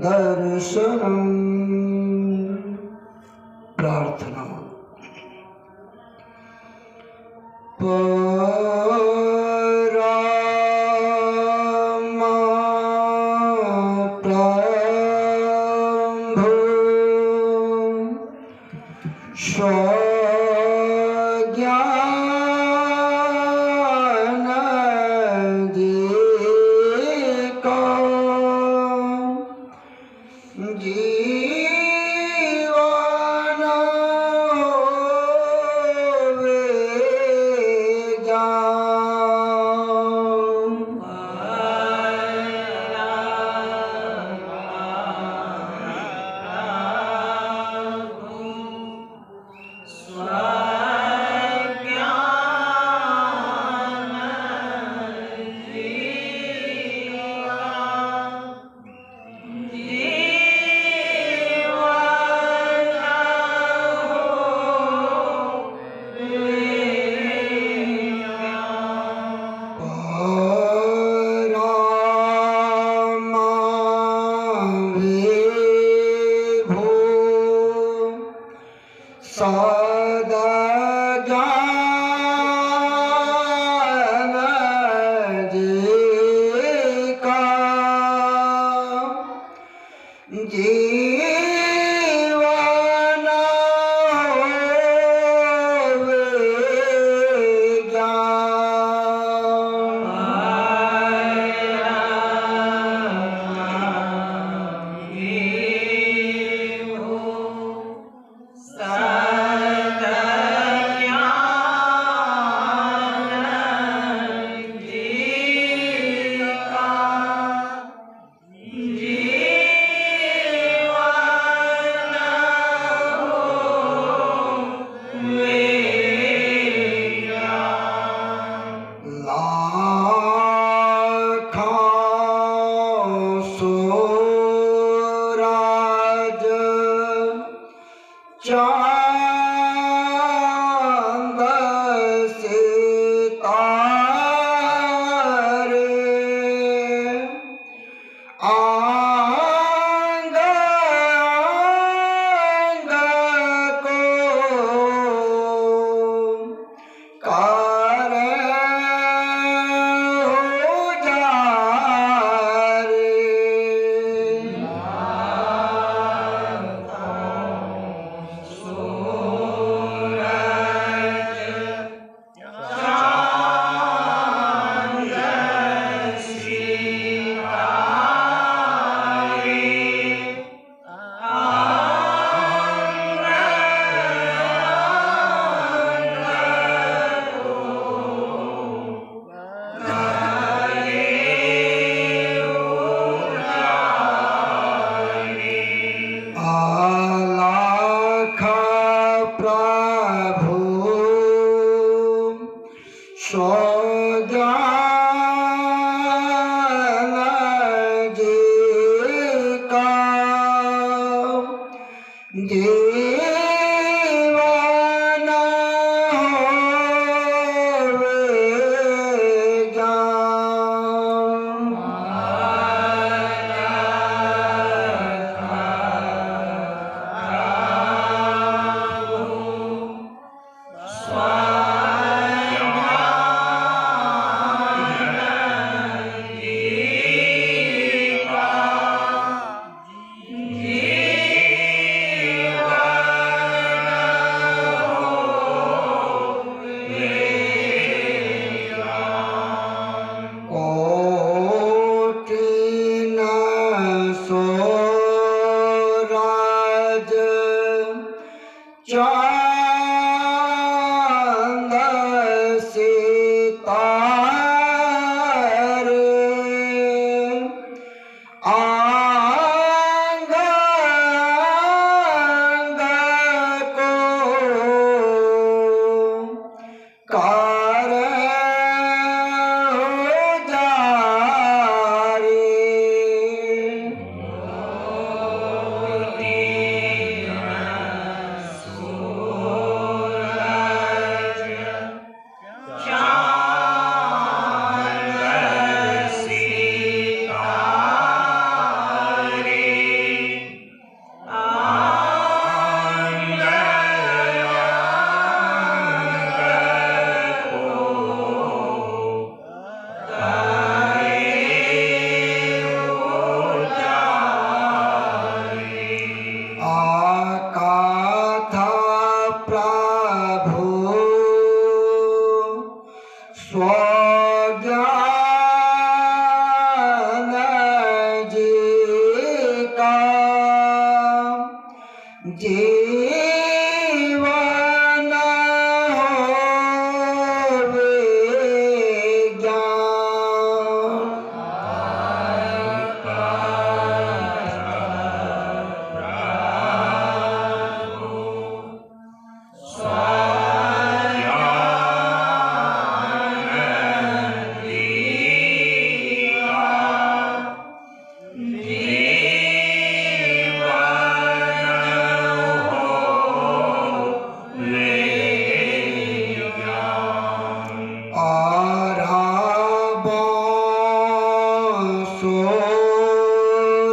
दर्शनम। प्रार्थना। परमा प्रभु स्वज्ञान देको जीवन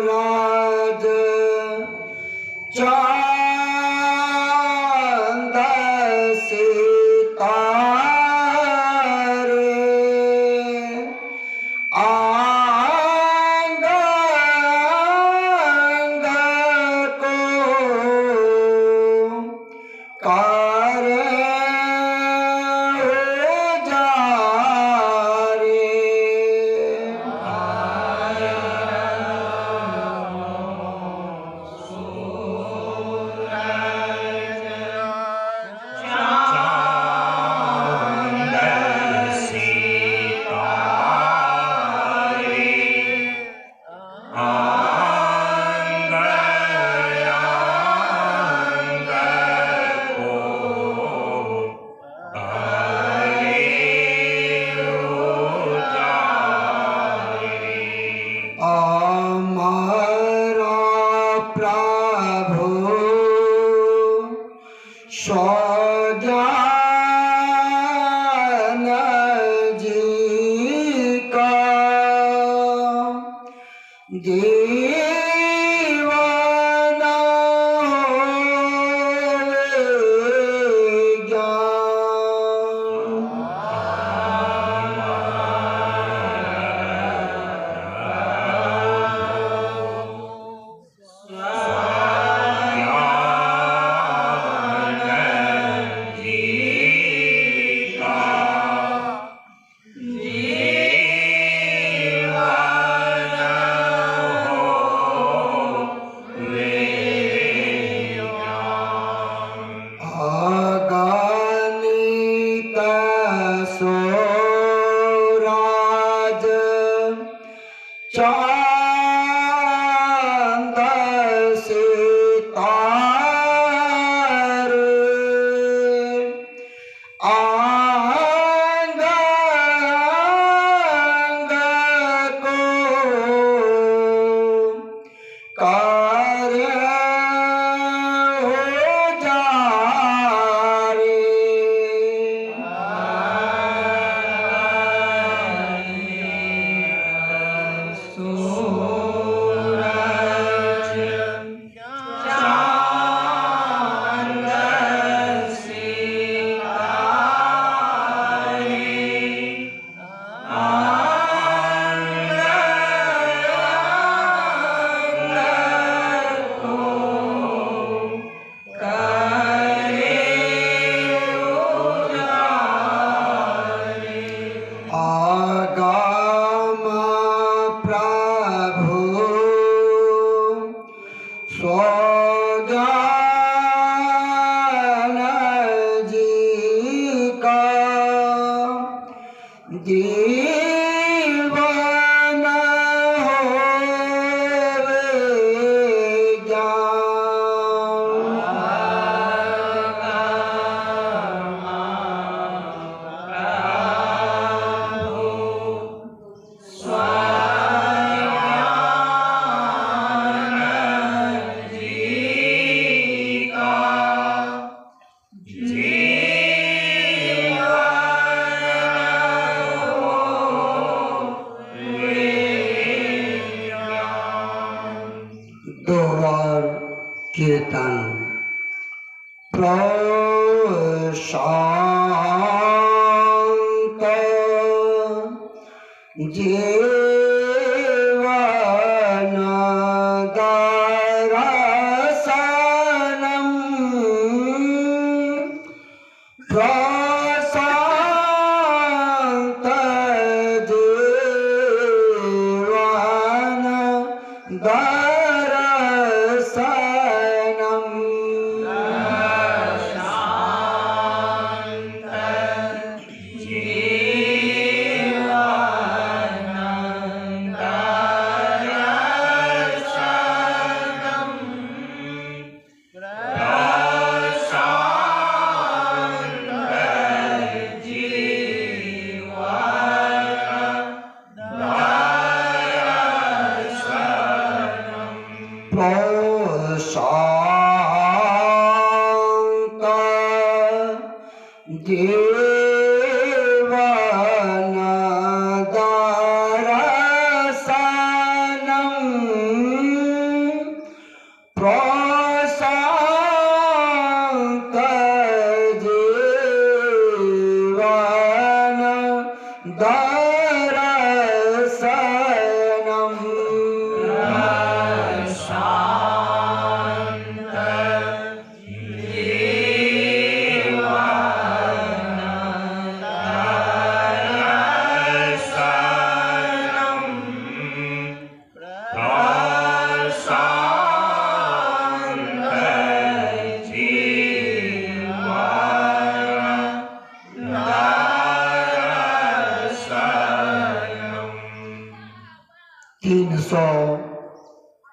राज चांद सितारे आंग आंग को करे उजारे हमारा प्रभु सौजान जी का दीवाना होवेगा। अगणित स्वराज चांद सितारे आंग आंग को करे उजारे सूरज चांद सितारे आगम प्रभु सौजान जी का दीवाना होवेगा। दोहर कीर्तन प्रशांत जीवन दर्शनम प्रशांत जीवन दर्शनम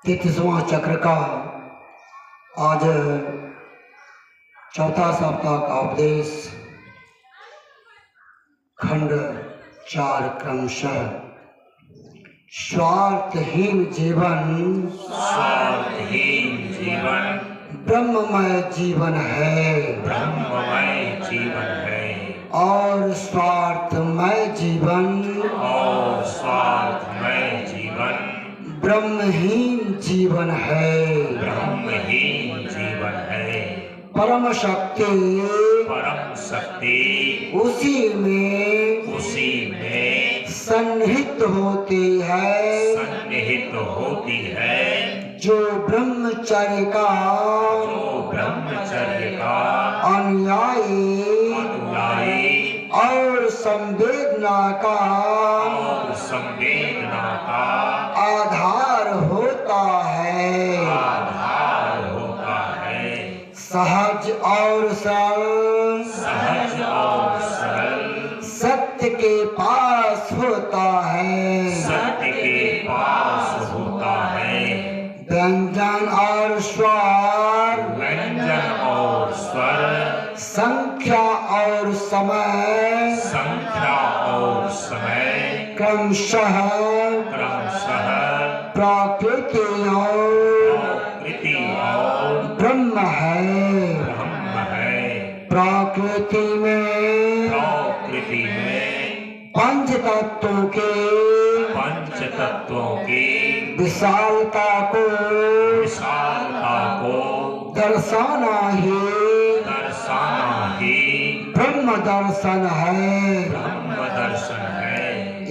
33वां चक्र का आज चौथा सप्ताह का उपदेश खंड 4 क्रमशः स्वार्थहीन जीवन ब्रह्ममय जीवन है और स्वार्थमय जीवन ब्रह्महीन जीवन है। परम शक्ति उसी में सन्निहित होती है जो ब्रह्मचर्य का अनुयायी और संवेदना का आधार होता है। सहज और सरल सत्य के पास होता है। व्यंजन और स्वर संख्या और समय क्रमशः प्रकृति और ब्रह्म है। प्रकृति में पंच तत्वों के विशालता को दर्शाना ही ब्रह्म दर्शन है।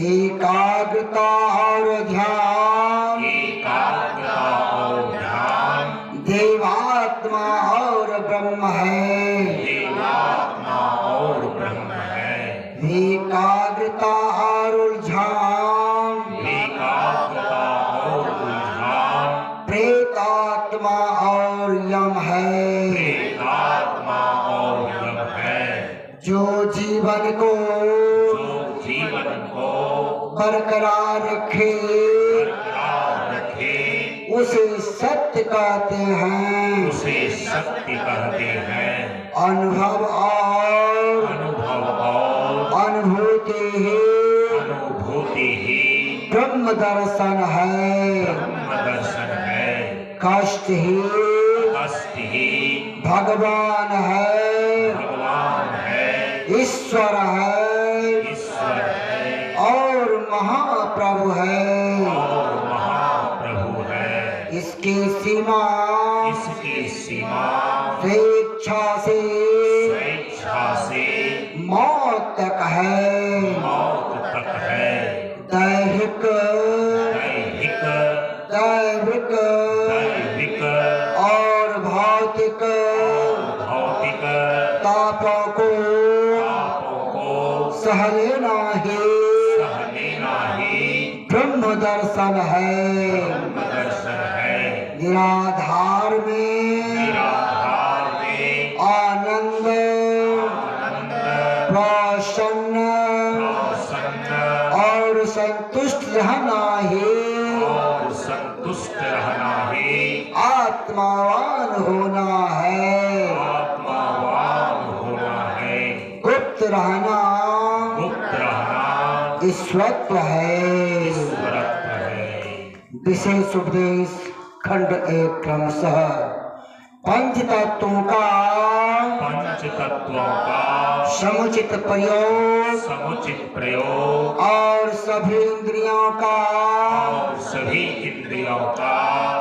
एकाग्रता और ध्यान देवात्मा और ब्रह्म है। एकाग्रता और उलझान प्रेतात्मा और यम है। जो जीवन को बरकरार रखे उसे सत्य कहते हैं। अनुभव और अनुभूति ही ब्रह्म दर्शन है। कष्ट ही भगवान है। ईश्वर है और महाप्रभु है। इसकी सीमा स्वेच्छा से मौत तक है। दैहिक और भौतिक तापों को सह लेना ही ब्रह्म दर्शन है। निराधार में आनंद प्रसन्न और संतुष्ट रहना ही आत्मावान होना है। गुप्त रहना ईश्वरत्व है। विशेष उपदेश खंड 1 क्रमशः पंच तत्वों का समुचित प्रयोग और सभी इंद्रियों का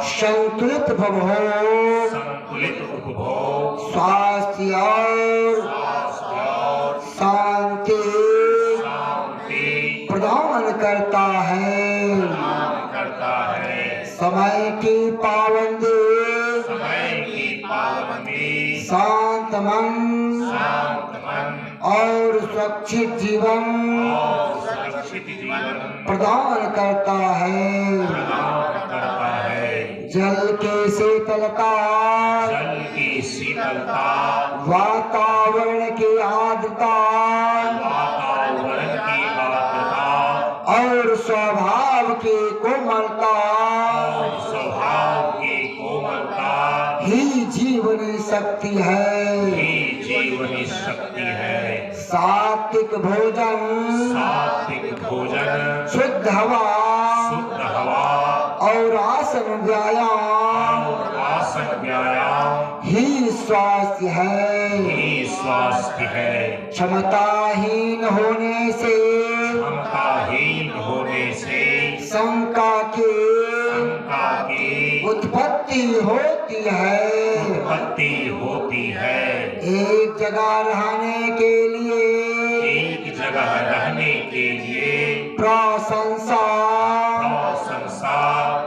संतुलित उपभोग स्वास्थ्य और शांति प्रदान करता है। समय की पाबंदी शांत मन और सुरक्षित जीवन प्रदान करता है। जल की शीतलता वातावरण की आर्द्रता और स्वभाव की कोमलता ही जीवनी शक्ति है, ही जीवनी शक्ति है। सात्विक भोजन, सात्विक भोजन, शुद्ध हवा और आसन व्यायाम और आसन व्यायाम ही स्वास्थ्य है। ही स्वास्थ्य है। क्षमताहीन होने से, क्षमताहीन होने से शंका की उत्पत्ति होती है। उत्पत्ति होती है। एक जगह रहने के लिए, एक जगह रहने के लिए प्रशंसा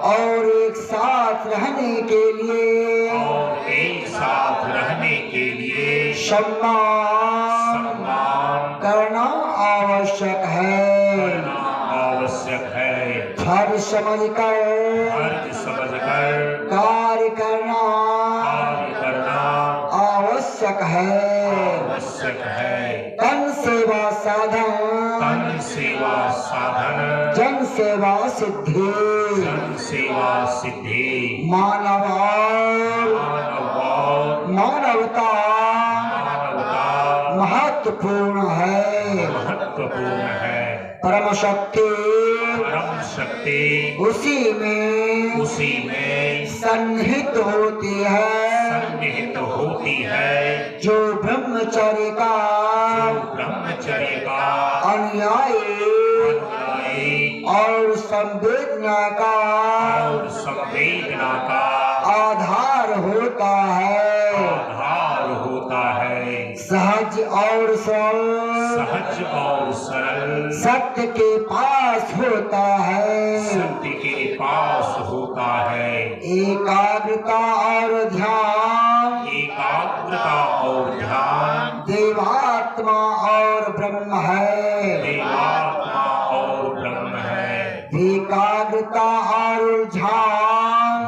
और एक साथ रहने के लिए, और एक साथ रहने के लिए सम्मान करना आवश्यक है। आवश्यक है। फर्ज समझकर कार्य करना आवश्यक है। आवश्यक है। तन सेवा साधन, तन सेवा साधन, जन सेवा सिद्धि। जन सेवा सिद्धि। मानवता महत्वपूर्ण है। महत्वपूर्ण है। परम शक्ति उसी में सन्निहित होती है। जो ब्रह्मचर्य का अनुयायी और संवेदना का आधार होता है। सहज और सरल सत्य के पास होता है। एकाग्रता और ध्यान देवात्मा और ब्रह्म है। एकाग्रता और उलझान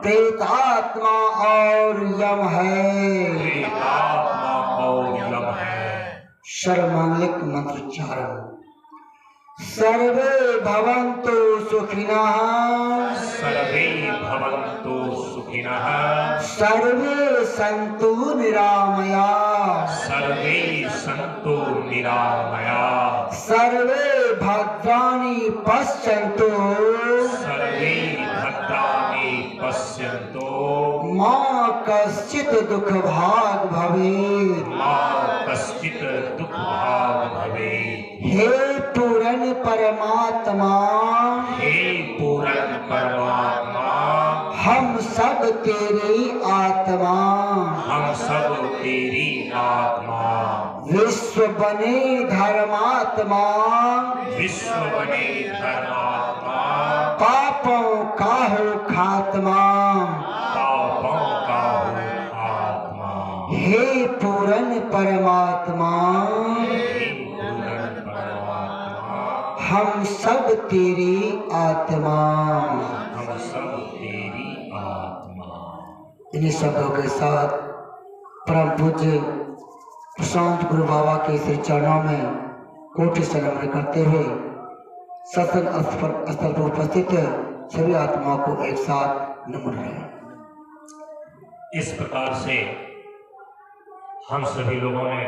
प्रेतात्मा और यम है। सर्वमांगलिक मंत्रोच्चारण। सर्वे भवन्तु सुखिनः, सर्वे भवन्तु सुखिनः, सर्वे सन्तु निरामयाः, सर्वे सन्तु निरामयाः, सर्वे भद्राणि पश्यन्तु, सर्वे भद्राणि पश्यन्तु, मा कश्चित् दुःखभाग् भवेत्, मा कश्चित् दुःखभाग् भवेत्। हे पूर्ण परमात्मा, हे पूर्ण परमात्मा, हम सब तेरी आत्मा, हम सब तेरी आत्मा, विश्व बने धर्मात्मा, विश्व बने धर्मात्मा, पापों का हो खात्मा, पापों का हो आत्मा। हे पूर्ण परमात्मा, हम सब तेरी आत्मा। हम सब तेरी आत्मा। इन्हीं शब्दों के साथ परम पूज्य प्रशांत गुरु बाबा के श्री चरणों में कोटि से नमन करते हुए सत्संग स्थल पर उपस्थित सभी आत्माओं को एक साथ नमन है। इस प्रकार से हम सभी लोगों ने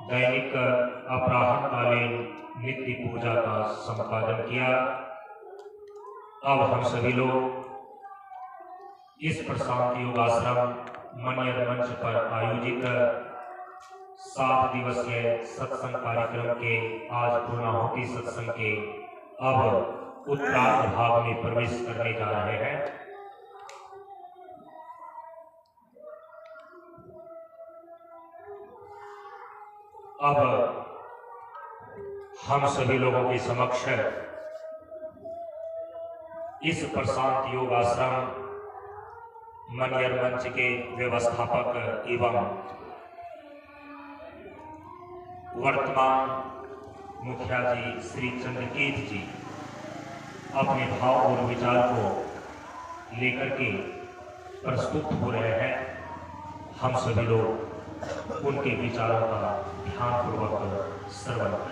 दैनिक अपराह्नकालीन नित्य पूजा का संपादन किया। अब हम सभी लोग इस प्रशांत योगाश्रम मन्यर मंच पर आयोजित 7 दिवसीय सत्संग कार्यक्रम के आज पूर्णाहुति सत्संग के अब उत्तरार्ध भाग में प्रवेश करने जा रहे हैं। अब हम सभी लोगों के समक्ष इस प्रशांत योगाश्रम मन्यर मंच के व्यवस्थापक एवं वर्तमान मुखिया जी श्री चंद्रकेत जी अपने भाव और विचार को लेकर के प्रस्तुत हो रहे हैं। हम सभी लोग उनके विचारों का ध्यानपूर्वक श्रवण करें।